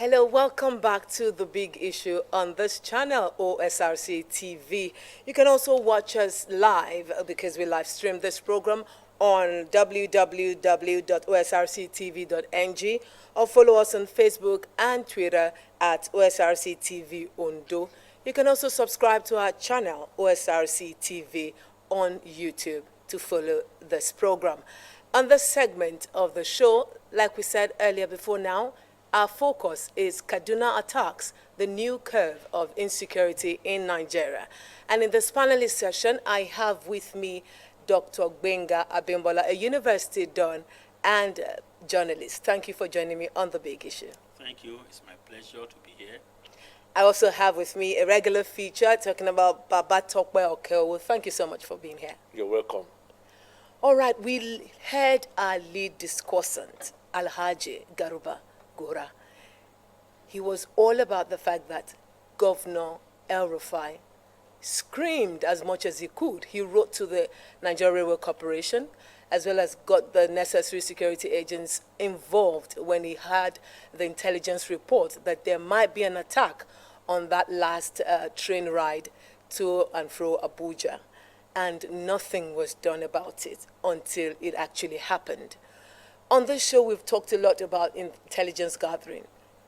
Hello, welcome back to The Big Issue on this channel, OSRC TV. You can also watch us live because we live stream this program on www.osrctv.ng or follow us on Facebook and Twitter at OSRC TV Ondo. You can also subscribe to our channel, OSRC TV, on YouTube to follow this program. On this segment of the show, like we said earlier before now, our focus is Kaduna attacks, the new curve of insecurity in Nigeria. And in this panelist session, I have with me Dr. Gbenga Abimbola, a university don and journalist. Thank you for joining me on The Big Issue. Thank you. It's my pleasure to be here. I also have with me a regular feature talking about Baba Tokwe Okeowo. Thank you so much for being here. You're welcome. All right, we heard our lead discussant, Alhaji Garuba Gora. He was all about the fact that Governor El-Rufai screamed as much as he could. He wrote to the Nigeria Railway Corporation, as well as got the necessary security agents involved when he had the intelligence report that there might be an attack on that last train ride to and fro Abuja. And nothing was done about it until it actually happened. On this show, we've talked a lot about intelligence gathering,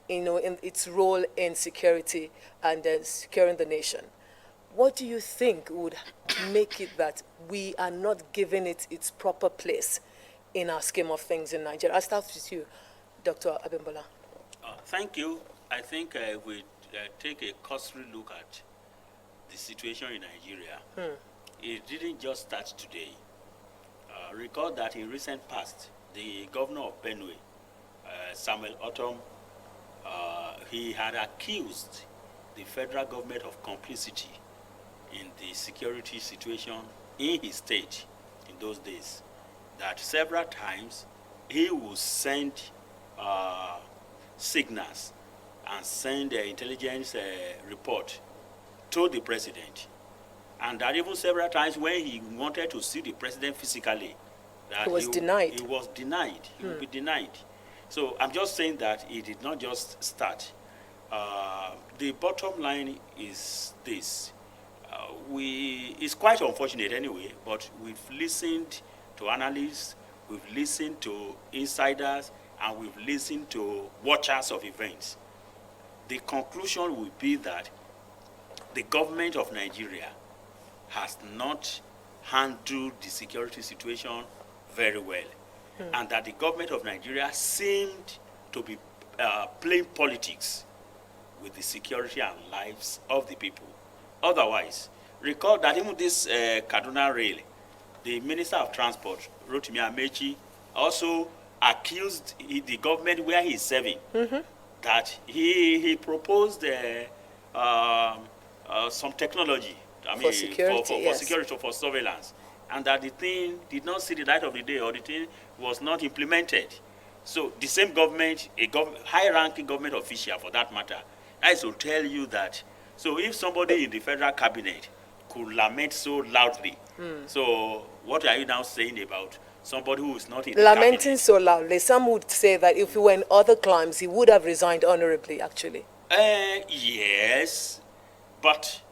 in its role in security and securing the nation. What do you think would make it that we are not giving it its proper place in our scheme of things in Nigeria? I'll start with you, Dr. Abimbola. Thank you. I think we take a cursory look at the situation in Nigeria. It didn't just start today. Recall that in recent past, the governor of Benue, Samuel Otom, he had accused the federal government of complicity in the security situation in his state in those days. That several times he would send signals and send intelligence report to the president. And that even several times when he wanted to see the president physically, that he was denied. He was denied. He would be denied. So I'm just saying that it did not just start. The bottom line is this. It's quite unfortunate anyway, but we've listened to analysts, we've listened to insiders, and we've listened to watchers of events. The conclusion will be that the government of Nigeria has not handled the security situation very well, and that the government of Nigeria seemed to be playing politics with the security and lives of the people. Otherwise, recall that even this Kaduna rail, the Minister of Transport, Rotimi Amechi, also accused the government where he is serving that he proposed some technology for security, for security, for surveillance, and that the thing did not see the light of the day, or the thing was not implemented. So the same government, high-ranking government official for that matter, I will tell you that. So if somebody in the federal cabinet could lament so loudly, so what are you now saying about somebody who is not in the lamenting cabinet? So loudly? Some would say that if he were in other climes, he would have resigned honorably, actually. Yes, but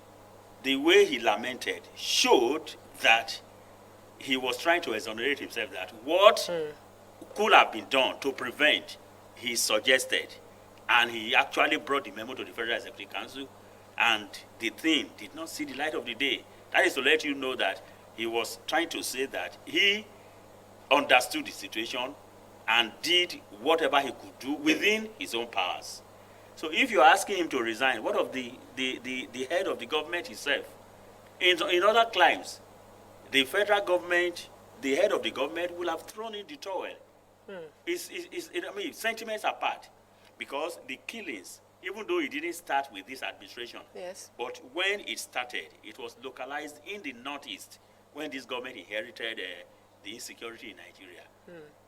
the way he lamented showed that he was trying to exonerate himself, that what could have been done to prevent, he suggested, and he actually brought the memo to the Federal Executive Council, and the thing did not see the light of the day. That is to let you know that he was trying to say that he understood the situation and did whatever he could do within his own powers. So if you're asking him to resign, what of the head of the government himself? In other climes, the federal government, the head of the government will have thrown in the towel. Sentiments apart, because the killings, even though it didn't start with this administration, Yes. but when it started, it was localized in the northeast when this government inherited the insecurity in Nigeria.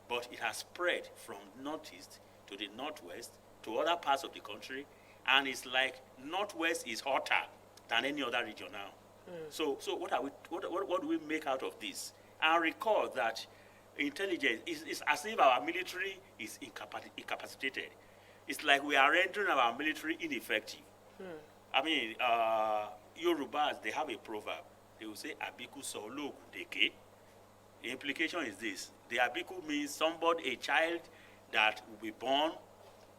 But it has spread from northeast to the northwest to other parts of the country, and it's like northwest is hotter than any other region now. So what do we make out of this? And recall that intelligence is as if our military is incapacitated. It's like we are rendering our military ineffective. I mean, Yorubas, they have a proverb. They will say, Abiku Solo Deke. The implication is this. The Abiku means somebody, a child that will be born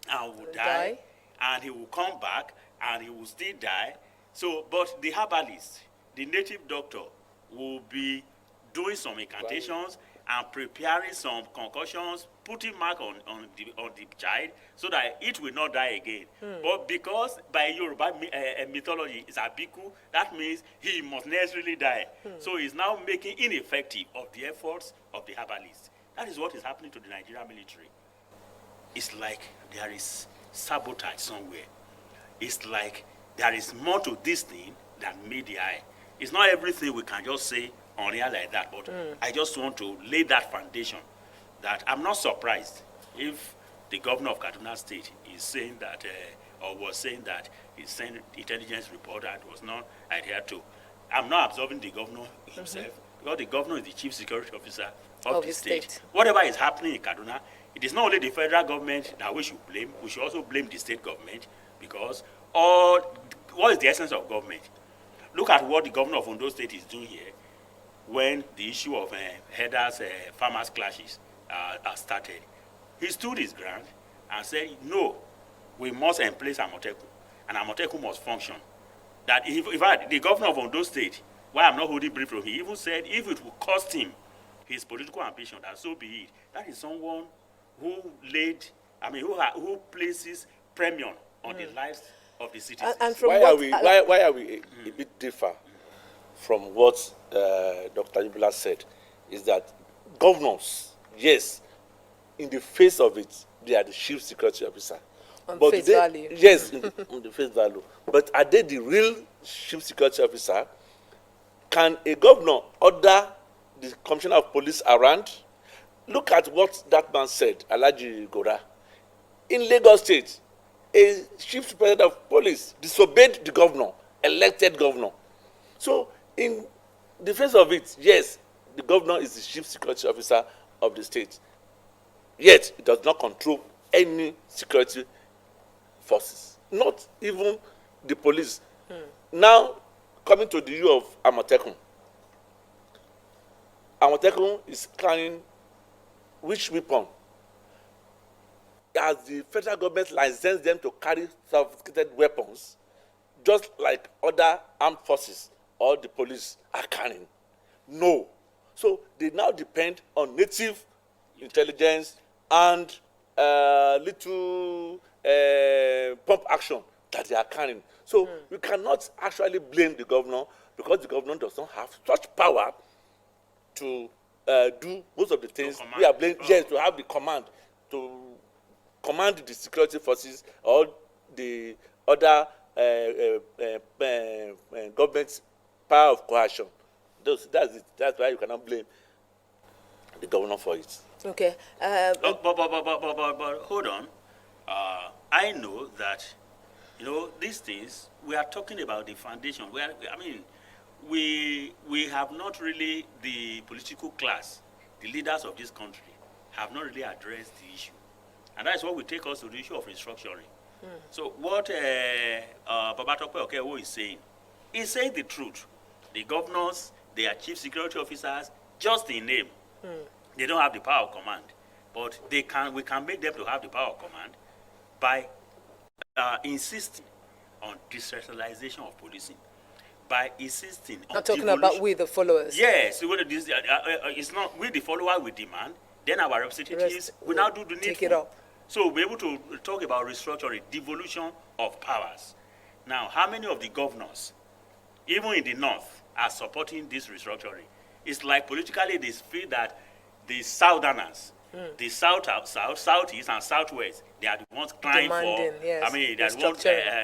and will die, and he will come back, and he will still die. So, but the herbalist, the native doctor, will be doing some incantations and preparing some concussions, putting mark on the child so that it will not die again. But because by Yoruba mythology is Abiku, that means he must necessarily die. So he's now making ineffective of the efforts of the herbalist. That is what is happening to the Nigerian military. It's like there is sabotage somewhere. It's like there is more to this thing than media. It's not everything we can just say on air like that, but I just want to lay that foundation that I'm not surprised if the governor of Kaduna State is saying that, or was saying that he sent intelligence report that was not adhered to. I'm not absolving the governor himself, because the governor is the chief security officer of the state. Whatever is happening in Kaduna, it is not only the federal government that we should blame, we should also blame the state government, because what is the essence of government? Look at what the governor of Ondo State is doing here when the issue of headers, farmers clashes are started. He stood his ground and said, no, we must emplace Amoteku, and Amoteku must function. That if the governor of Ondo State, why I'm not holding brief from him, he even said if it will cost him his political ambition, that so be it. That is someone who who places premium on the lives of the citizens. And from why are we a bit differ from what Dr. Ibula said is that governors, yes, in the face of it, they are the chief security officer. On but face value. Yes, on the face value. But are they the real chief security officer? Can a governor order the commissioner of police around? Look at what that man said, Alhaji Gora. In Lagos State, a chief superintendent of police disobeyed the governor, elected governor. So, in the face of it, yes, the governor is the chief security officer of the state. Yet, it does not control any security forces, not even the police. Now, coming to the issue of Amotekun. Amotekun is carrying which weapon? Has the federal government licensed them to carry sophisticated weapons, just like other armed forces or the police are carrying? No. So they now depend on native intelligence and little pump action that they are carrying. So we cannot actually blame the governor, because the governor does not have such power to do most of the things we are blaming. Yes, to have the command, to command the security forces or the other government's power of coercion. That's it. That's why you cannot blame the governor for it. Okay. But hold on. I know that, these things, we are talking about the foundation. We have not really, the political class, the leaders of this country, have not really addressed the issue. And that is what will take us to the issue of restructuring. So what Babatope Okewo is saying the truth. The governors, they are chief security officers, just in name. They don't have the power of command. But we can make them to have the power of command by insisting on decentralization of policing, by insisting on not talking about we, the followers. Yes, it's not we, the follower, we demand. Then our representatives will now do the needful. Take it up. So we'll be able to talk about restructuring, devolution of powers. Now, how many of the governors, even in the north, are supporting this restructuring? It's like politically they feel that the southerners, the southeast, and southwest, they are the ones crying they are the ones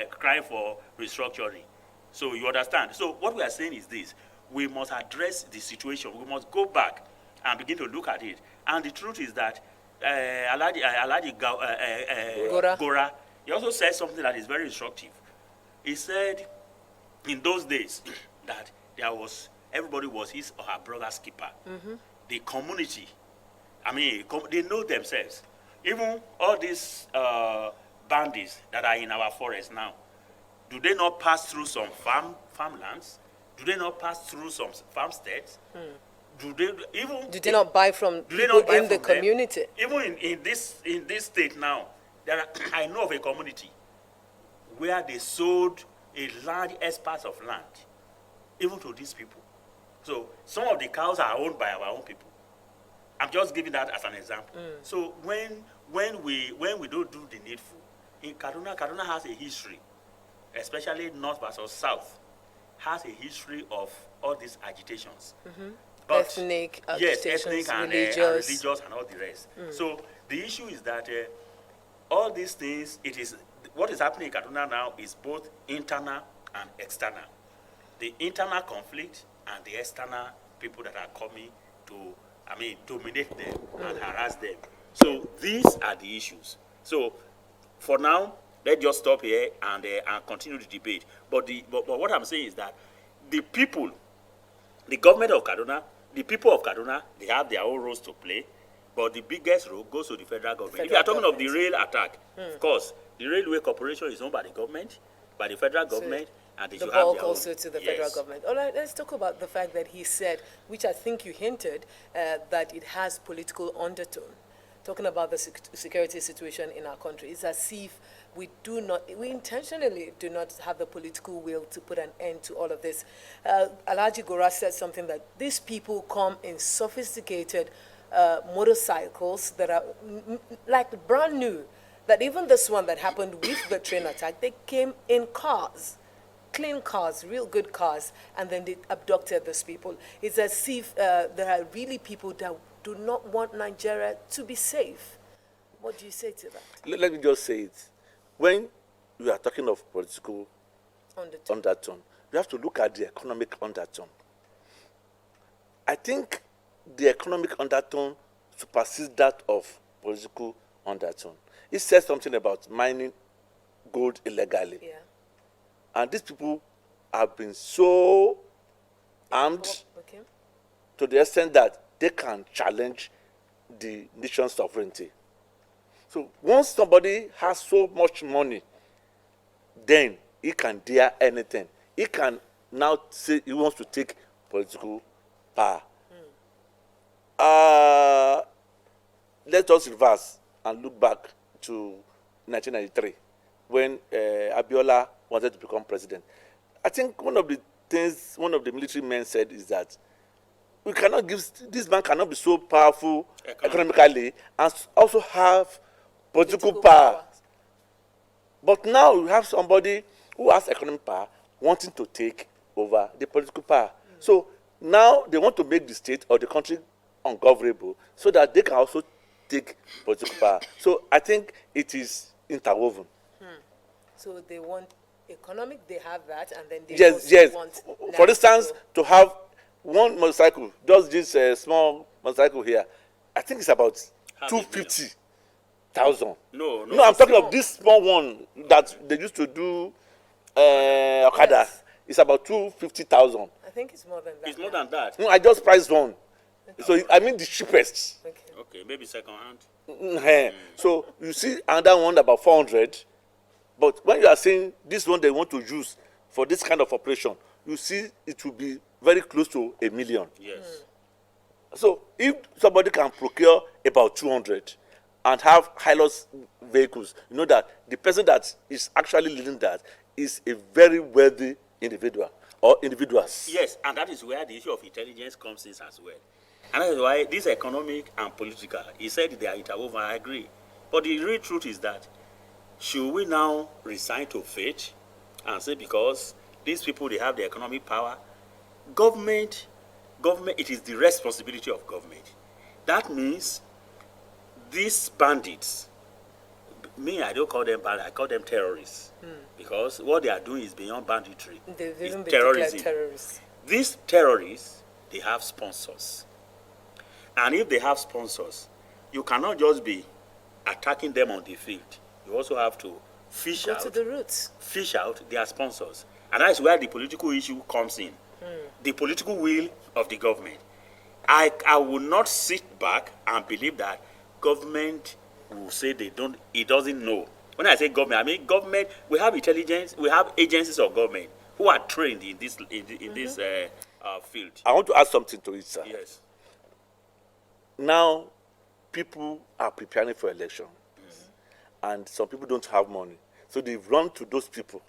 crying for restructuring. So you understand. So what we are saying is this: we must address the situation. We must go back and begin to look at it. And the truth is that Alhaji Gora, he also said something that is very instructive. He said, in those days, that everybody was his or her brother's keeper. The community, they know themselves. Even all these bandits that are in our forest now, do they not pass through some farmlands? Do they not pass through some farmsteads? Do they not buy from do they people not buy in the from them? community? Even in this state now, I know of a community where they sold a large expanse of land, even to these people. So some of the cows are owned by our own people. I'm just giving that as an example. So when we don't do the needful, in Kaduna has a history, especially North versus South, has a history of all these agitations. But Ethnic yes, agitations, ethnic and religious and all the rest. So the issue is that all these things, what is happening in Kaduna now is both internal and external. The internal conflict and the external people that are coming to, dominate them and harass them. So these are the issues. So for now, let's just stop here and continue the debate. But what I'm saying is that the people, the government of Kaduna, the people of Kaduna, they have their own roles to play. But the biggest role goes to the federal government. If you are talking of the rail attack, of course, the Railway Corporation is owned by the government, by the federal government, and they The should have bulk their also own. to the Yes. federal government. All right, let's talk about the fact that he said, which I think you hinted, that it has political undertone. Talking about the security situation in our country, it's as if we intentionally do not have the political will to put an end to all of this. Alhaji Gora said something that these people come in sophisticated motorcycles that are like brand new, that even this one that happened with the train attack, they came in cars, clean cars, real good cars, and then they abducted these people. It's as if there are really people that do not want Nigeria to be safe. What do you say to that? Let me just say it. When we are talking of political undertone, we have to look at the economic undertone. I think the economic undertone supersedes that of political undertone. It says something about mining gold illegally. Yeah. And these people have been so armed Okay. to the extent that they can challenge the nation's sovereignty. So once somebody has so much money, then he can dare anything. He can now say he wants to take political power. Let us reverse and look back to 1993 when Abiola wanted to become president. I think one of the things one of the military men said is that this man cannot be so powerful economically and also have political power. But now we have somebody who has economic power wanting to take over the political power. So now they want to make the state or the country ungovernable so that they can also take political power. So I think it is interwoven. So they want economic, they have that, and then they Yes, also yes. want For instance, national. to have one motorcycle, just this small motorcycle here, I think it's about 250,000. No, I'm talking small. of this small one that they used to do Okada. Yes. It's about 250,000. I think it's more than that. It's more now. than that. No, I just priced one. So I mean the cheapest. Okay. Okay, maybe second hand. So you see another one about 400. But when you are saying this one they want to use for this kind of operation, you see it will be very close to 1 million. Yes. So if somebody can procure about 200 and have Hilux vehicles, you know that the person that is actually leading that is a very wealthy individual or individuals. Yes, and that is where the issue of intelligence comes in as well. And that is why this economic and political, he said they are interwoven, I agree. But the real truth is that should we now resign to fate and say because these people, they have the economic power, government, it is the responsibility of government. That means these bandits, I don't call them bandits, I call them terrorists. Because what they are doing is beyond banditry. They've even It's been declared terrorism. terrorists. These terrorists, they have sponsors. And if they have sponsors, you cannot just be attacking them on the field. You also have to fish Go to the roots. out their sponsors. And that is where the political issue comes in. The political will of the government. I will not sit back and believe that government will say it doesn't know When I say government, I mean government. We have intelligence. We have agencies of government who are trained in this this field. I want to add something to it, sir. Yes. Now, people are preparing for election, and some people don't have money. So they've run to those people.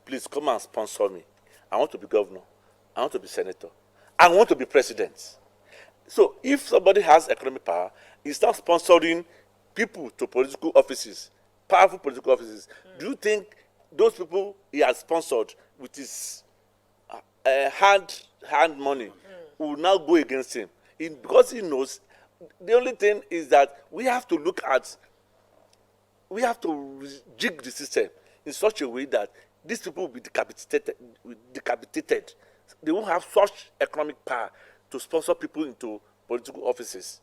Please come and sponsor me. I want to be governor. I want to be senator. I want to be president. So if somebody has economic power, he's now sponsoring people to political offices, powerful political offices. Do you think those people he has sponsored with his hand money will now go against him? Because he knows the only thing is that we have to jig the system in such a way that these people will be decapitated. They won't have such economic power to sponsor people into political offices.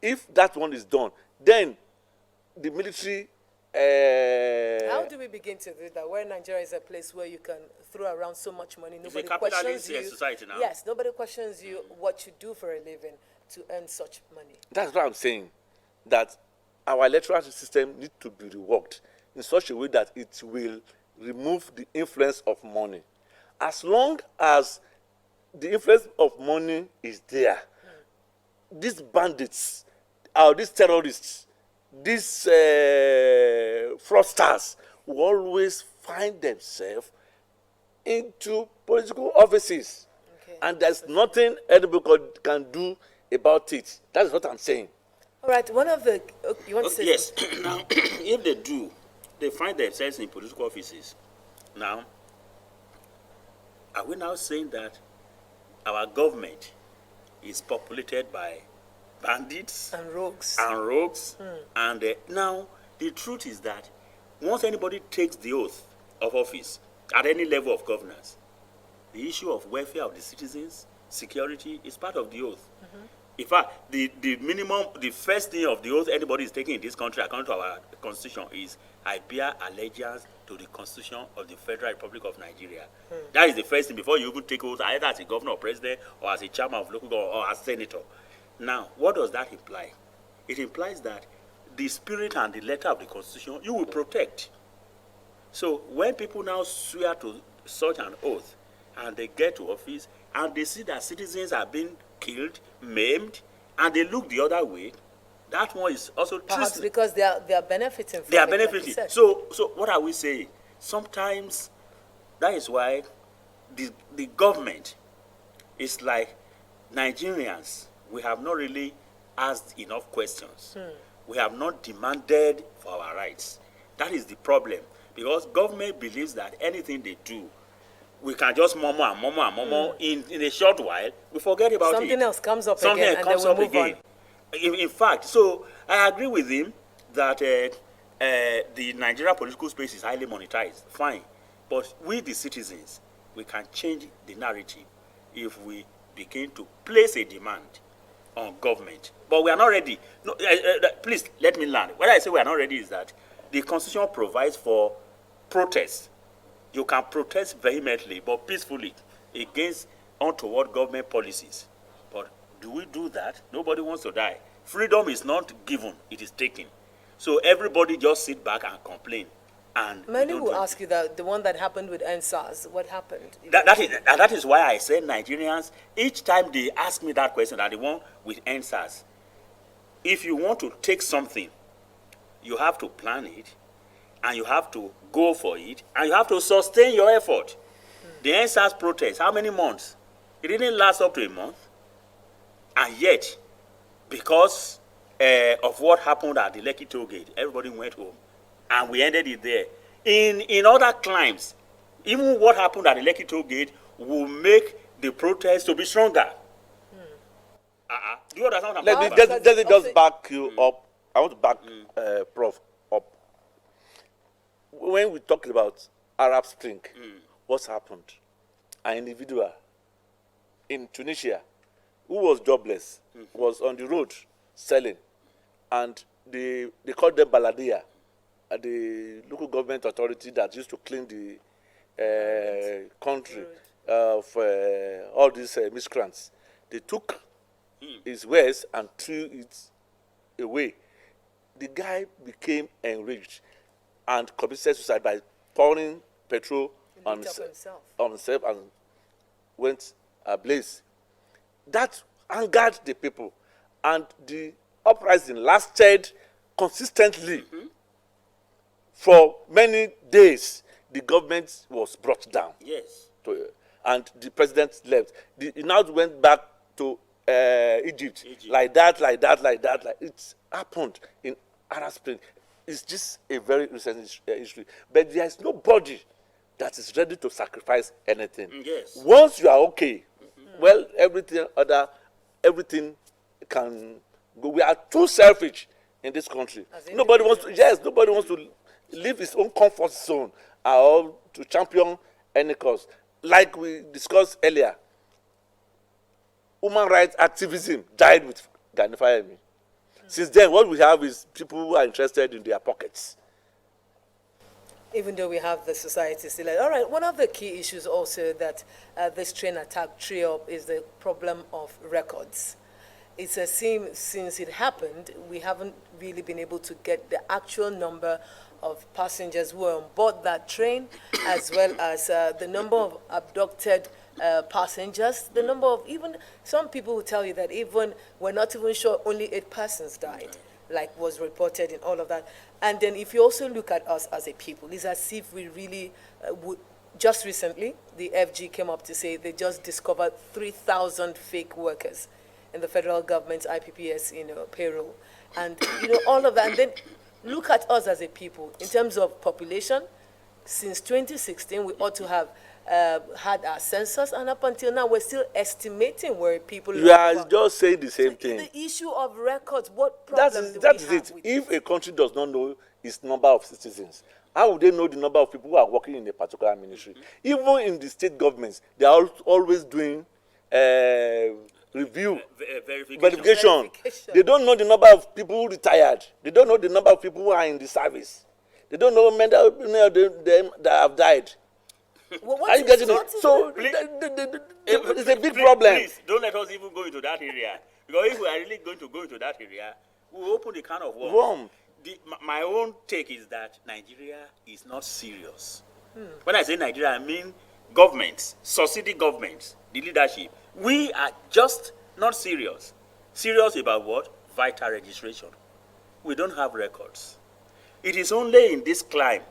If that one is done, then the military. How do we begin to do that? Where Nigeria is a place where you can throw around so much money, nobody a questions capitalist you. society now. Yes, nobody questions you what you do for a living to earn such money. That's what I'm saying. That our electoral system needs to be reworked in such a way that it will remove the influence of money. As long as the influence of money is there, these bandits, these terrorists, these fraudsters will always find themselves into political offices. Okay. And there's nothing anybody can do about it. That's what I'm saying. All right, one of the you want to say Yes. something? Now, if they do, they find themselves in political offices. Now, are we now saying that our government is populated by bandits And rogues. and now the truth is that once anybody takes the oath of office at any level of governance, the issue of welfare of the citizens, security is part of the oath. In fact, the first thing of the oath anybody is taking in this country, according to our constitution, is I bear allegiance to the Constitution of the Federal Republic of Nigeria. That is the first thing before you even take oath, either as a governor or president, or as a chairman of local government, or as senator. Now, what does that imply? It implies that the spirit and the letter of the Constitution you will protect. So when people now swear to such an oath and they get to office and they see that citizens are being killed, maimed, and they look the other way, that one is also Perhaps treason. because they are benefiting from They are it, like you benefiting. said. So what are we saying? Sometimes that is why the government is like Nigerians. We have not really asked enough questions. We have not demanded for our rights. That is the problem. Because government believes that anything they do, we can just murmur and murmur and murmur. In a short while, we forget about Something it. else comes up Something again, else and comes then up we move again. In fact, so I agree with him that the Nigeria political space is highly monetized. Fine. But we, the citizens, we can change the narrative if we begin to place a demand on government. But we are not ready. No, please, let me learn. What I say we are not ready is that the Constitution provides for protest. You can protest vehemently but peacefully against untoward government policies. But do we do that? Nobody wants to die. Freedom is not given, it is taken. So everybody just sit back and complain. And Many we don't will do ask you that the one that happened with NSAS, what happened? that is why I say Nigerians, each time they ask me that question, that the one with NSAS, if you want to take something, you have to plan it, and you have to go for it, and you have to sustain your effort. The NSAS protest, how many months? It didn't last up to a month. And yet, because of what happened at the Lekki toll gate, everybody went home. And we ended it there. In other climes, even what happened at the Lekki toll gate will make the protest to be stronger. Do you understand what I'm talking about? Let me just back you up. I want to back Prof up. When we talked about Arab Spring, what's happened? An individual in Tunisia who was jobless was on the road selling, and they called them Baladia, the local government authority that used to clean the country of all these miscreants. They took his wares and threw it away. The guy became enraged. and committed suicide by pouring petrol on himself and went ablaze. That angered the people, and the uprising lasted consistently for many days. The government was brought down. Yes. And the president left. He now went back to Egypt. Like that. It's happened in Arab Spring. It's just a very recent history. But there is nobody that is ready to sacrifice anything. Yes. Once you are okay, well, everything can go. We are too selfish in this country. Nobody wants to leave his own comfort zone or to champion any cause. Like we discussed earlier, human rights activism died with Gani Fayemi. Since then, what we have is people who are interested in their pockets. Even though we have the society still. All right, one of the key issues also that this train attack threw up is the problem of records. It's a seem since it happened, we haven't really been able to get the actual number of passengers who were on board that train, as well as the number of abducted passengers, the number of, even some people will tell you that even we're not even sure only 8 persons died, like was reported in all of that. And then if you also look at us as a people, it's as if we really would. Just recently, the FG came up to say they just discovered 3,000 fake workers in the federal government's IPPS, payroll, and all of that. And then look at us as a people in terms of population. Since 2016, we ought to have had our census, and up until now, we're still estimating where people. You are just saying the same thing. The issue of records. What problem that is it. If a country does not know its number of citizens, how would they know the number of people who are working in a particular ministry? Even in the state governments, they are always doing review, verification. They don't know the number of people who retired. They don't know the number of people who are in the service. They don't know many of them that have died. Well, are you getting it? So it's a big problem. Please don't let us even go into that area, because if we are really going to go into that area, we will open the can of worms. My own take is that Nigeria is not serious. When I say Nigeria, I mean governments, subsidy governments, the leadership. We are just not serious. Serious about what? Vital registration. We don't have records. It is only in this climb,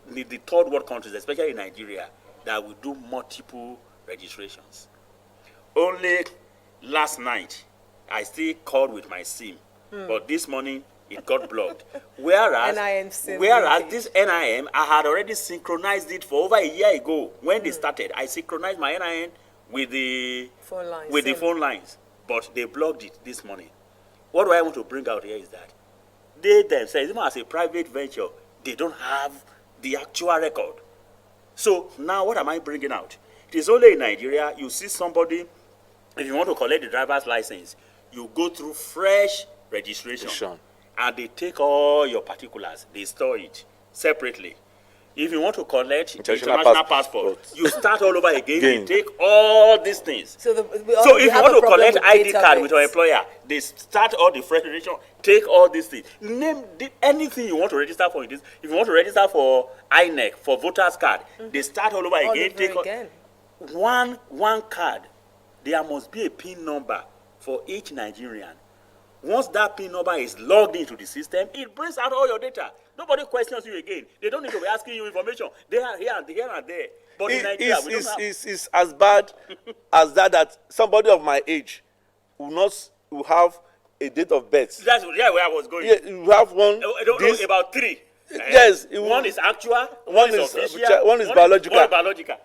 in the third world countries, especially in Nigeria, that we do multiple registrations. Only last night, I still called with my SIM, but this morning it got blocked. Whereas this NIM, I had already synchronized it for over a year ago. When they started, I synchronized my NIN with the phone lines, but they blocked it this morning. What do I want to bring out here is that they themselves, even as a private venture, they don't have the actual record. So now what am I bringing out? It is only in Nigeria, you see somebody, if you want to collect the driver's license, you go through fresh registration. And they take all your particulars, they store it separately. If you want to collect international passport, you start all over again. You take all these things. So if you want to collect ID card with your employer, they start all the fresh registration, take all these things. Name anything you want to register for. If you want to register for INEC, for voters card, they start all over again. Take one card. There must be a PIN number for each Nigerian. Once that PIN number is logged into the system, it brings out all your data. Nobody questions you again. They don't need to be asking you information. They are here and there. But in Nigeria, we don't have... It's as bad as that somebody of my age will have a date of birth. That's where I was going. Yeah, you have one. I don't know about 3. Yes. One is actual, one is official, one is biological. One is biological.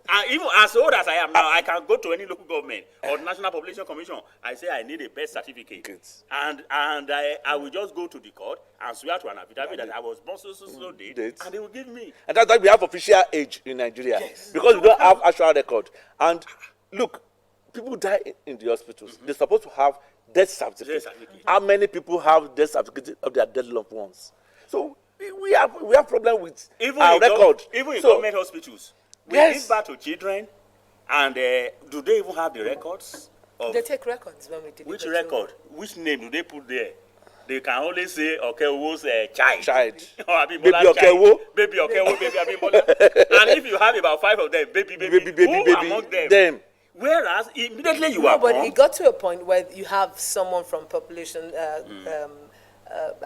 And even as old as I am now, I can go to any local government or National Population Commission. I say I need a birth certificate, and I will just go to the court and swear to an affidavit that I was born so date, and they will give me. And that's why we have official age in Nigeria, because we don't have actual record. And look, people die in the hospitals. They're supposed to have death certificate. How many people have death certificate of their dead loved ones? So we have problem with our record. Even in government hospitals. We give back to children, and do they even have the records? They take records when we deliver. Which record? Which name do they put there? they can only say Okewo's child. Child. Or Abimbola Baby child. Okewo. Baby Okewo, baby Abimbola. And if you have about 5 of them, baby, who among them? Whereas immediately you are but born, it got to a point where you have someone from population, I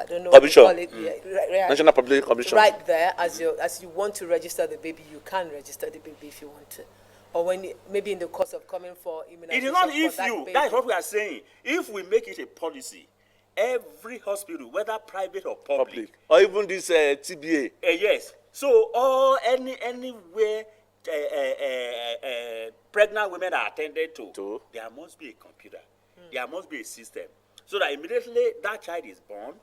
don't know Commission. what you call it, National Population Commission. right there, as you want to register the baby, you can register the baby if you want to. Or when maybe in the course of coming for immunization. it is not if that you. baby. That is what we are saying. If we make it a policy, every hospital, whether private or public, Or even this TBA. yes. So anywhere pregnant women are attended to, there must be a computer. There must be a system. So that immediately that child is born,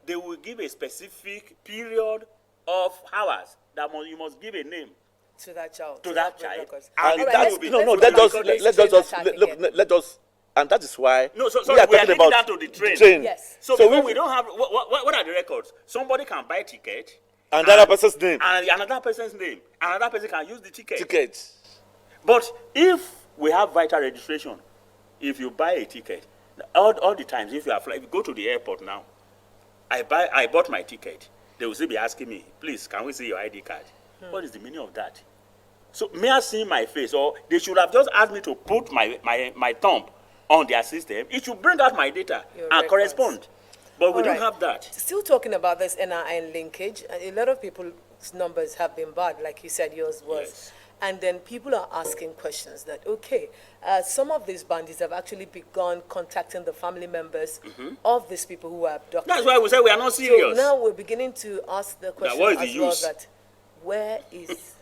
they will give a specific period of hours that you must give a name to that child. to that child. records. And And All right, that let's- is let's no, go let back us to let this us train just attack look, again. let us, and that is why No, so we are we are talking linking about that to the train. train. Yes. So So because we- we don't have what are the records? Somebody can buy ticket And another person's name, and another person's name. Another person can use the ticket. ticket. But if we have vital registration, if you buy a ticket, all the times if you are flying, if you go to the airport now, I bought my ticket. They will still be asking me, please, can we see your ID card? What is the meaning of that? So may I see my face? Or they should have just asked me to put my thumb on their system. It should bring out my data Your and records. correspond. But we All don't right. have that. Still talking about this NIN linkage, a lot of people's numbers have been bad, like you said, yours was. Yes. And then people are asking questions that, okay, some of these bandits have actually begun contacting the family members of these people who were abducted. That's why we say we are not So serious. now we're beginning to ask the question what is the as well use? that where is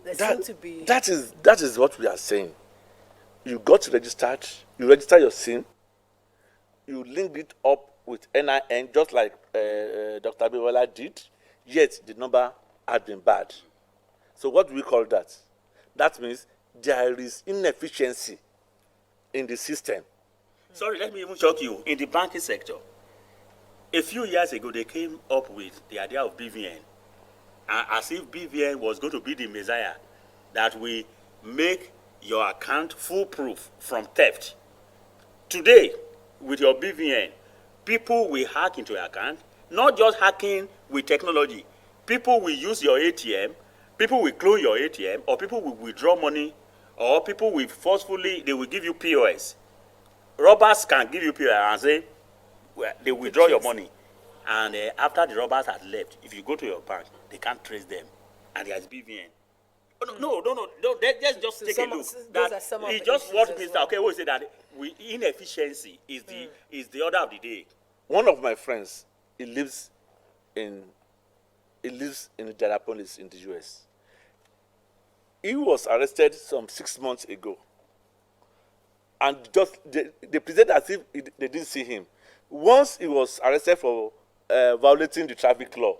there seem to be That is what we are saying. You got registered, you register your SIM, you link it up with NIN just like Dr. Abiwala did, yet the number had been bad. So what do we call that? That means there is inefficiency in the system. Sorry, let me even shock you. In the banking sector, a few years ago, they came up with the idea of BVN, as if BVN was going to be the messiah that will make your account foolproof from theft. Today, with your BVN, people will hack into your account, not just hacking with technology. People will use your ATM, people will clone your ATM, or people will withdraw money, or people will forcefully, they will give you POS. Robbers can give you POS and say, well, they withdraw your money. And after the robbers have left, if you go to your bank, they can't trace them. And there's BVN. No, let's just take a look. those are some of He the just issues what as Mr. well. Okay, we say that inefficiency is the order of the day. One of my friends, he lives in Indianapolis in the US. He was arrested some 6 months ago. And just they present as if they didn't see him. Once he was arrested for violating the traffic law,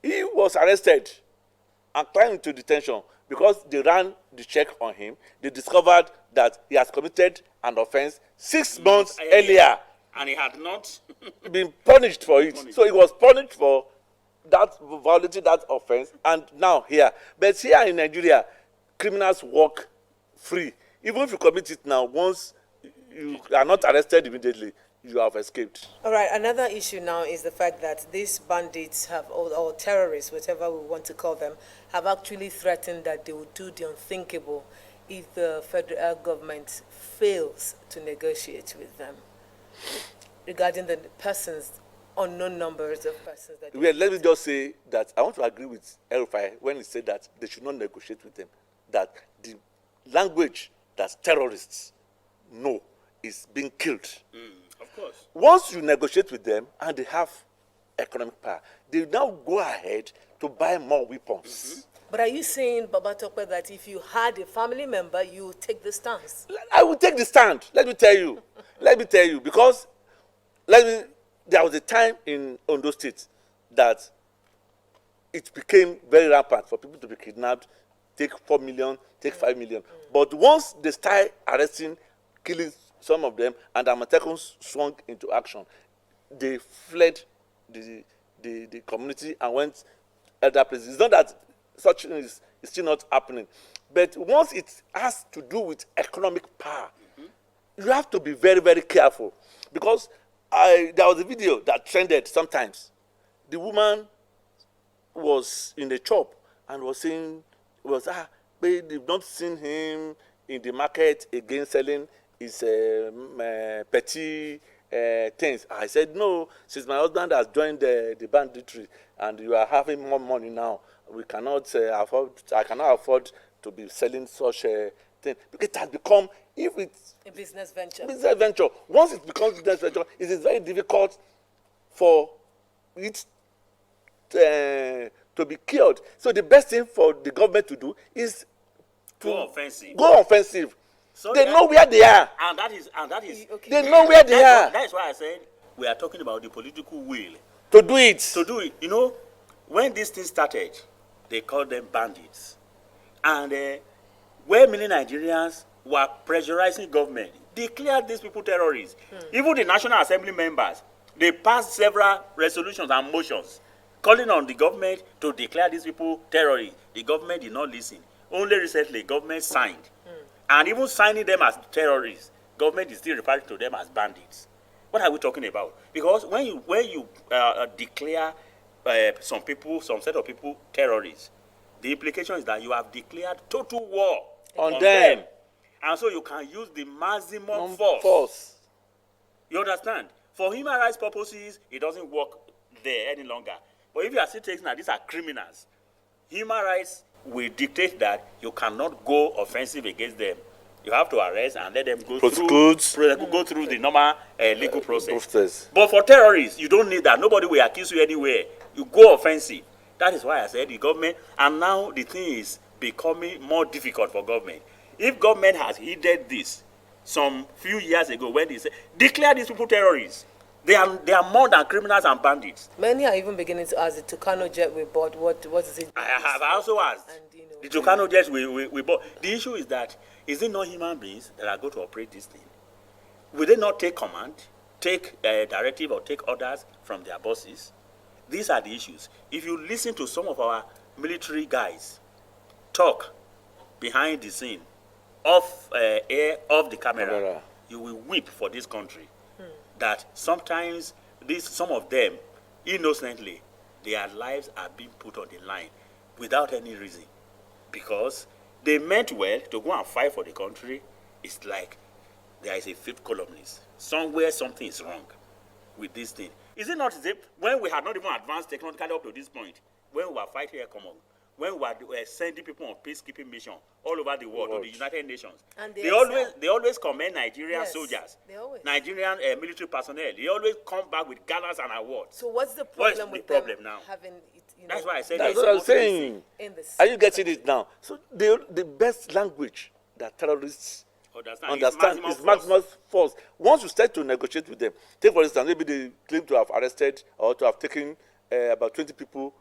he was arrested and climbed into detention because they ran the check on him. They discovered that he has committed an offense 6 months earlier, And he had not. been punished for it. So he was punished for that, violating that offense, and now here. But here in Nigeria, criminals walk free. Even if you commit it now, once you are not arrested immediately, you have escaped. All right, another issue now is the fact that these bandits have, or terrorists, whatever we want to call them, have actually threatened that they will do the unthinkable if the federal government fails to negotiate with them regarding the persons, unknown numbers of persons that Well, let me just say that I want to agree with El-Rufai when he said that they should not negotiate with them, that the language that terrorists know is being killed. Of course. Once you negotiate with them and they have economic power, they now go ahead to buy more weapons. But are you saying, Baba Tokwe, that if you had a family member, you would take the stance? I will take the stand. Let me tell you. Because there was a time in Ondo State that it became very rampant for people to be kidnapped, take 4 million, take 5 million. But once they started arresting, killing some of them, and the Amatekons swung into action, they fled the community and went other places. It's not that such thing is still not happening. But once it has to do with economic power, you have to be very, very careful. Because there was a video that trended sometimes. The woman was in the shop and was saying, they've not seen him in the market again selling his petty things. I said, no, since my husband has joined the banditry and you are having more money now, we cannot I cannot afford to be selling such a thing. Because it has become, if it's a business venture. Once it becomes business venture, it is very difficult for it to be cured. So the best thing for the government to do is to go offensive. So they know where they are. And that is okay. They know where they are. That is why I said we are talking about the political will to do it. To do it. You know, when this thing started, they called them bandits. And where many Nigerians were pressurizing government, declared these people terrorists. Even the National Assembly members, they passed several resolutions and motions calling on the government to declare these people terrorists. The government did not listen. Only recently, government signed. And even signing them as terrorists, government is still referring to them as bandits. What are we talking about? Because when you declare some set of people terrorists, the implication is that you have declared total war on them. And so you can use the maximum force. You understand? For human rights purposes, it doesn't work there any longer. But if you are still taking that these are criminals, human rights will dictate that you cannot go offensive against them. You have to arrest and let them go through the normal legal process. But for terrorists, you don't need that. Nobody will accuse you anywhere. You go offensive. That is why I said the government, and now the thing is becoming more difficult for government. If government has heeded this some few years ago when they said, declare these people terrorists, they are more than criminals and bandits. Many are even beginning to ask the Tucano jet we bought, what is it? I have also asked. And, the Tucano jets we bought. The issue is that, is it not human beings that are going to operate this thing? Will they not take command, take directive or take orders from their bosses? These are the issues. If you listen to some of our military guys talk behind the scene, off air, off the camera, you will weep for this country. That sometimes some of them, innocently, their lives are being put on the line without any reason. Because they meant well to go and fight for the country. It's like there is a fifth columnist. Somewhere something is wrong with this thing. Is it not as if when we had not even advanced technologically up to this point, when we were fighting when we were sending people on peacekeeping mission all over the world to the United Nations, and they always commend Nigerian soldiers, Nigerian military personnel. They always come back with galas and awards. So what's the problem with them now? Having it, that's why I said that's what I'm saying. Are you getting it now? So the best language that terrorists understand is maximum force. Once you start to negotiate with them, take for instance, maybe they claim to have arrested or to have taken about 20 people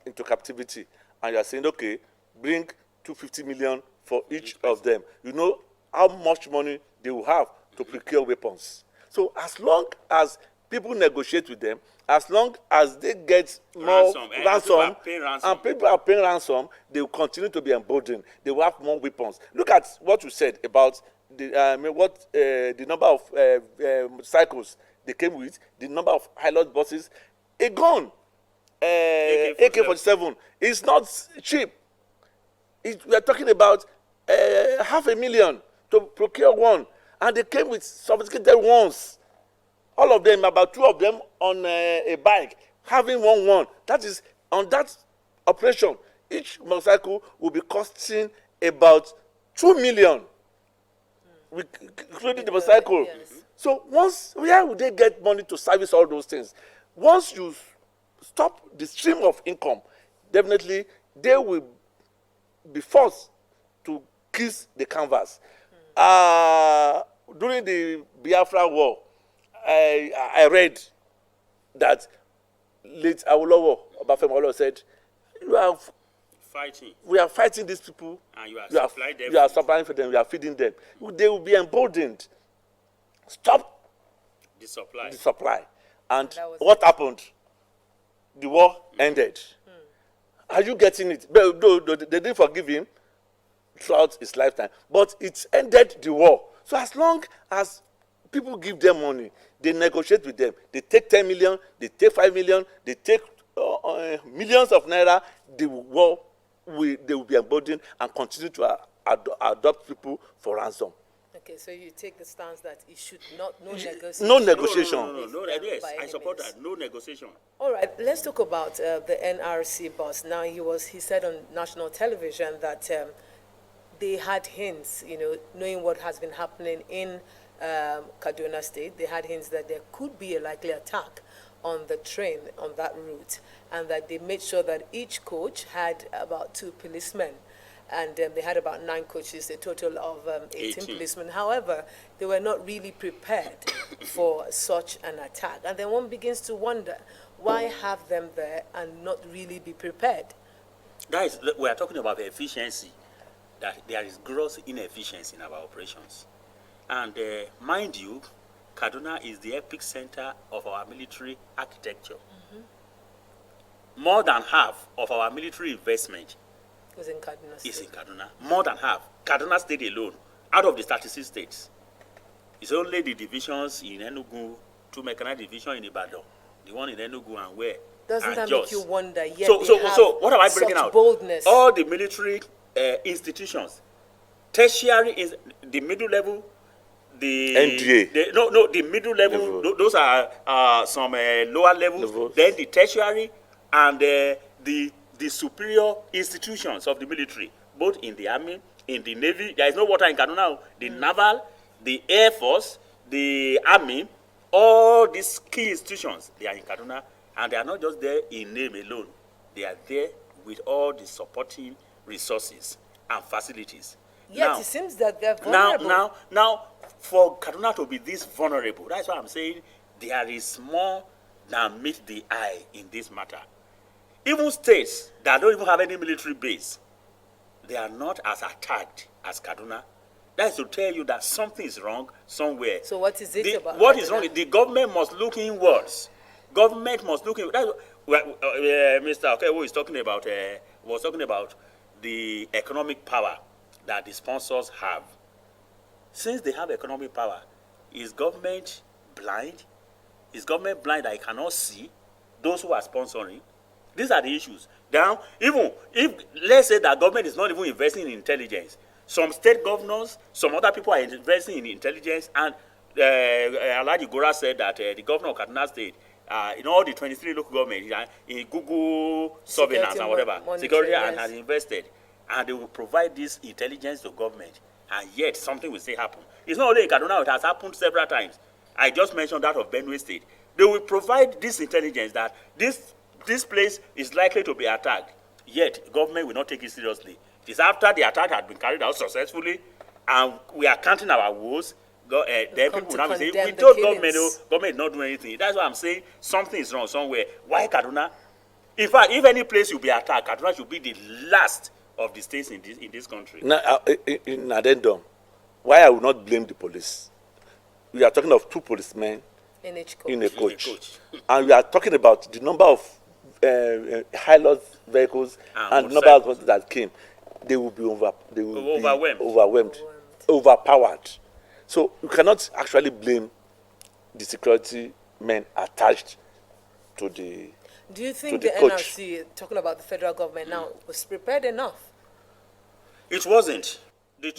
into captivity, and you are saying, okay, bring 250 million for each of them. You know how much money they will have to procure weapons. So as long as people negotiate with them, as long as they get more ransom, and people are paying ransom, they will continue to be emboldened. They will have more weapons. Look at what you said about the number of cycles they came with, the number of pilot buses. A gun, AK-47, is not cheap. We are talking about 500,000 to procure one, and they came with sophisticated ones. All of them, about 2 of them on a bike, having one. That is, on that operation, each motorcycle will be costing about 2 million, including the motorcycle. Yes. So where would they get money to service all those things? Once you stop the stream of income, definitely they will be forced to kiss the canvas. During the Biafra War, I read that late Awolowo, Obafemi Awolowo said, we are fighting these people, and you are supplying for them, you are feeding them. They will be emboldened. Stop the supply. And what happened? The war ended. Are you getting it? They didn't forgive him throughout his lifetime, but it ended the war. So as long as People give them money. They negotiate with them. They take 10 million, they take 5 million, they take millions of naira. They will be emboldened and continue to adopt people for ransom. Okay, so you take the stance that it should not, no negotiation. No negotiation. No, yes, I support that. No negotiation. All right, let's talk about the NRC boss. Now, he said on national television that they had hints, knowing what has been happening in Kaduna State, they had hints that there could be a likely attack on the train on that route, and that they made sure that each coach had about 2 policemen. And they had about 9 coaches, a total of 18 policemen. However, they were not really prepared for such an attack. And then one begins to wonder, why have them there and not really be prepared? Guys, we are talking about the efficiency, that there is gross inefficiency in our operations. And mind you, Kaduna is the epic center of our military architecture. More than half of our military investment Was in Kaduna State. is in Kaduna. More than half. Kaduna State alone, out of the 36 states, it's only the divisions in Enugu, 2 mechanized division in Ibadan, the one in Enugu and where. Doesn't that Jos. make you wonder? Yet So what am I bringing such out? boldness. All the military institutions, tertiary is the middle level, the NDA. the middle level. Those are some lower levels. Then the tertiary and the superior institutions of the military, both in the army, in the navy. There is no water in Kaduna. The naval, the air force, the army, all these key institutions, they are in Kaduna, and they are not just there in name alone. They are there with all the supporting resources and facilities. Yet Now, it seems that they're vulnerable. now, for Kaduna to be this vulnerable, that's why I'm saying there is more than meets the eye in this matter. Even states that don't even have any military base, they are not as attacked as Kaduna. That is to tell you that something is wrong somewhere. So what is it about What Kaduna? is wrong? The government must look inwards. Government must look in. Mr. Okewo is talking about was talking about the economic power that the sponsors have. Since they have economic power, is government blind? Is government blind that it cannot see those who are sponsoring? These are the issues. Now, even if, let's say that government is not even investing in intelligence, some state governors, some other people are investing in intelligence, and Alhaji Gora said that the governor of Kaduna State, in all the 23 local governments, in Google surveillance and whatever, security, and has invested, and they will provide this intelligence to government, and yet something will still happen. It's not only in Kaduna, it has happened several times. I just mentioned that of Benue State. They will provide this intelligence that this place is likely to be attacked, yet government will not take it seriously. It is after the attack had been carried out successfully, and we are counting our woes. Then people will now say, we told government, government not doing anything. That's why I'm saying something is wrong somewhere. Why Kaduna? In fact, if any place will be attacked, Kaduna should be the last of the states in this country. Now, in addendum, why I will not blame the police? We are talking of 2 policemen in each coach. in a coach. And we are talking about the number of hilux vehicles and the number of ones that came. They will be overwhelmed, overpowered. So you cannot actually blame the security men attached to the Do you think the the coach. NRC, talking about the federal government now, was prepared enough? It wasn't.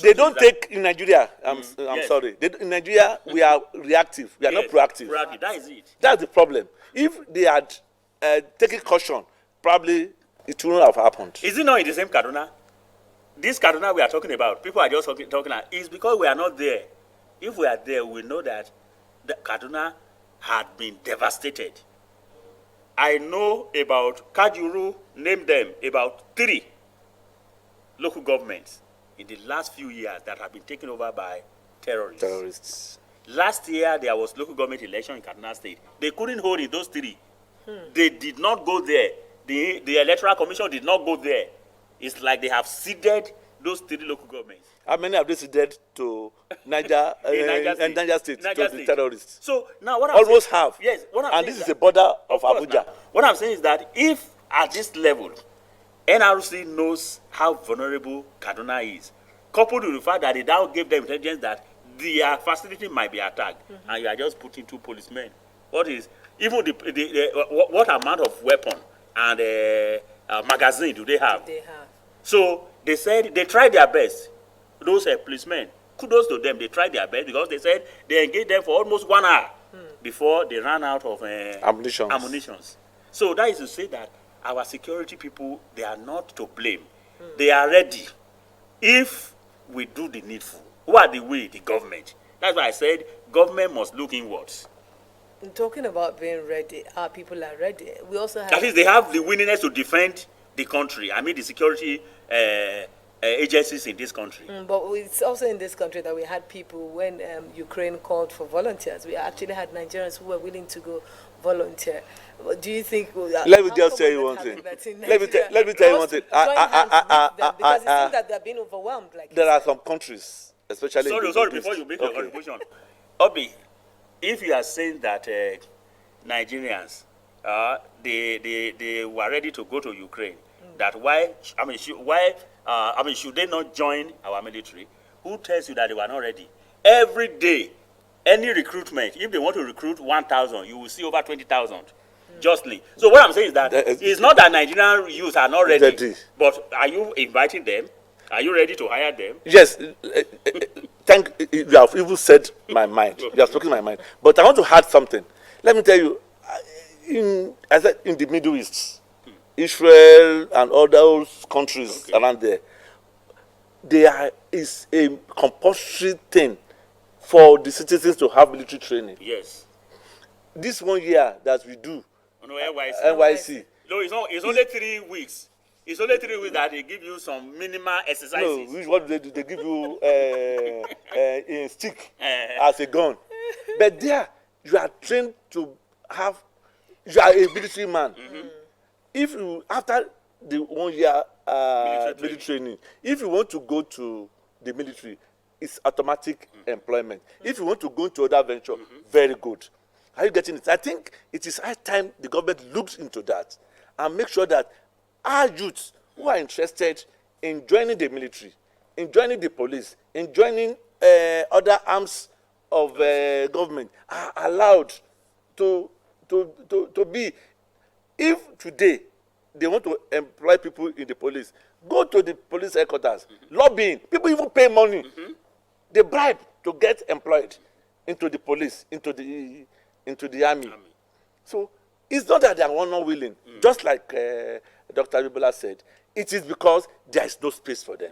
They don't take in Nigeria. I'm Yes. sorry. In Nigeria, we are reactive. We are not proactive. That is it. That's the problem. If they had taken caution, probably it wouldn't have happened. Is it not in the same Kaduna? This Kaduna we are talking about, people are just talking about, is because we are not there. If we are there, we know that the Kaduna had been devastated. I know about Kajuru, name them, about 3 local governments in the last few years that have been taken over by terrorists. Last year, there was local government election in Kaduna State. They couldn't hold it, those 3. They did not go there. The Electoral Commission did not go there. It's like they have ceded those 3 local governments. How many have they ceded to Niger State, the terrorists? So now what I'm Almost saying, half. Yes. What I'm And saying this is that- the border of course, Abuja. now, what I'm saying is that if at this level, NRC knows how vulnerable Kaduna is, coupled with the fact that they now gave them intelligence that their facility might be attacked, and you are just putting 2 policemen. What is even what amount of weapon and magazine do they have? So they said they tried their best. Those policemen, kudos to them. They tried their best because they said they engaged them for almost 1 hour before they ran out of ammunitions. So that is to say that our security people, they are not to blame. They are ready if we do the needful. Who are the we? The government. That's why I said government must look inwards. In talking about being ready, our people are ready. We also have... At least they have the willingness to defend the country. I mean the security agencies in this country. But it's also in this country that we had people, when Ukraine called for volunteers, we actually had Nigerians who were willing to go volunteer. Do you think... Let me just tell you one thing. Let me tell you one thing. Because it seems that they're being overwhelmed. There are some countries, especially... Sorry, before you make your contribution. Obi, if you are saying that Nigerians, they were ready to go to Ukraine, that should they not join our military? Who tells you that they were not ready? Every day, any recruitment, if they want to recruit 1,000, you will see over 20,000. Justly. So what I'm saying is that it's not that Nigerian youth are not ready, but are you inviting them? Are you ready to hire them? Yes. You have even said my mind. You have spoken my mind. But I want to add something. Let me tell you, in the Middle East, Israel and all those countries around there is a compulsory thing for the citizens to have military training. Yes. This 1 year that we do, NYC. No, it's only 3 weeks. It's only 3 weeks that they give you some minimal exercises. No, what do? They give you a stick as a gun. But there, you are trained to have, you are a military man. If you, after the 1 year military training, if you want to go to the military, it's automatic employment. If you want to go into other venture, very good. Are you getting it? I think it is high time the government looks into that and make sure that our youths who are interested in joining the military, in joining the police, in joining other arms of government are allowed to be. If today they want to employ people in the police, go to the police headquarters, lobbying. People even pay money. They bribe to get employed into the police, into the army. So it's not that they are not willing. Just like Dr. Abibola said, it is because there is no space for them.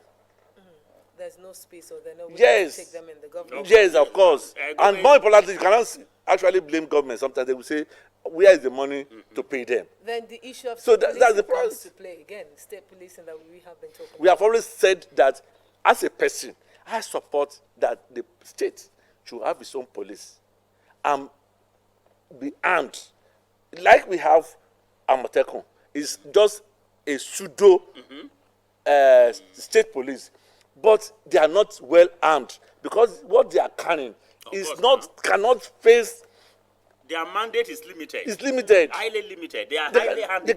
There's no space, or they're not willing to take them in the government. Yes, of course. And more importantly, you cannot actually blame government. Sometimes they will say, where is the money to pay them? Then the issue of that's the problem to play again, state policing that we have been talking about. We have always said that as a person, I support that the state should have its own police and be armed. Like we have Amotekun, it's just a pseudo state police, but they are not well armed because what they are carrying cannot face. Their mandate is limited. It's limited. Highly limited. They are highly handled.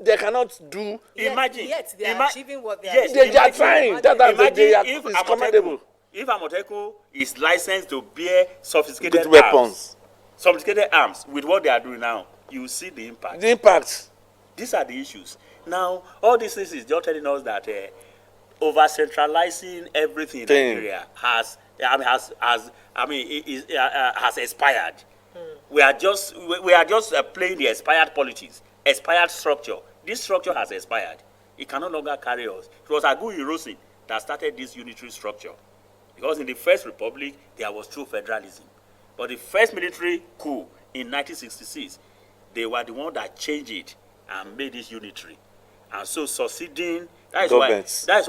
They cannot do. Imagine. Yet they are achieving what they are. Yes, they are trying. It's commendable. If Amotekun is licensed to bear sophisticated weapons, with what they are doing now, you see the impact. The impact. These are the issues. Now, all these things is just telling us that over centralizing everything in Nigeria has expired. We are just playing the expired politics, expired structure. This structure has expired. It can no longer carry us. It was Agu Irosin that started this unitary structure. Because in the First Republic, there was true federalism. But the first military coup in 1966, they were the one that changed it and made it unitary. And so succeeding, that's why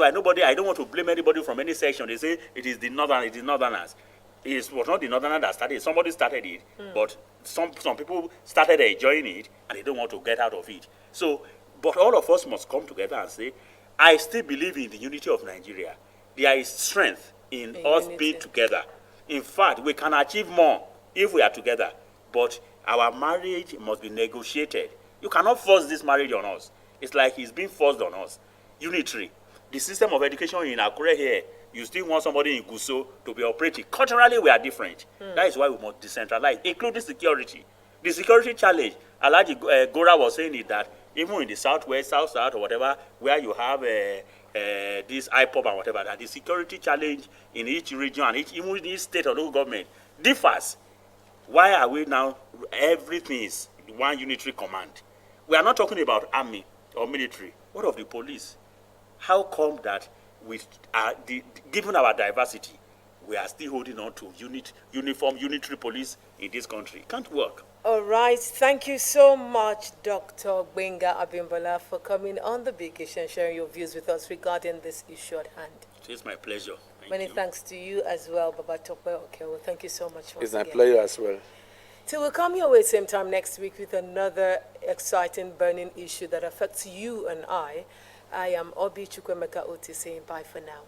I don't want to blame anybody from any section. They say it is the northerners. It was not the northerners that started it. Somebody started it, but some people started enjoying it and they don't want to get out of it. So, but all of us must come together and say, I still believe in the unity of Nigeria. There is strength in us being together. In fact, we can achieve more if we are together. But our marriage must be negotiated. You cannot force this marriage on us. It's like it's being forced on us. Unitary. The system of education in Akure here, You still want somebody in Guso to be operating. Culturally, we are different. That is why we must decentralize, including security. The security challenge, Alhaji Gora was saying it that even in the southwest, south, or whatever, where you have this IPOP and whatever, that the security challenge in each region and even in each state or local government differs. Why are we now, everything is one unitary command? We are not talking about army or military. What of the police? How come that given our diversity, we are still holding on to uniform unitary police in this country? It can't work. All right. Thank you so much, Dr. Gbenga Abimbola, for coming on The Big Issue and sharing your views with us regarding this issue at hand. It is my pleasure. Many thanks to you as well, Baba Tope Okewo. Thank you so much. It's my pleasure as well. Till we'll come your way same time next week with another exciting, burning issue that affects you and I am Obi Chukwemeka Oti saying bye for now.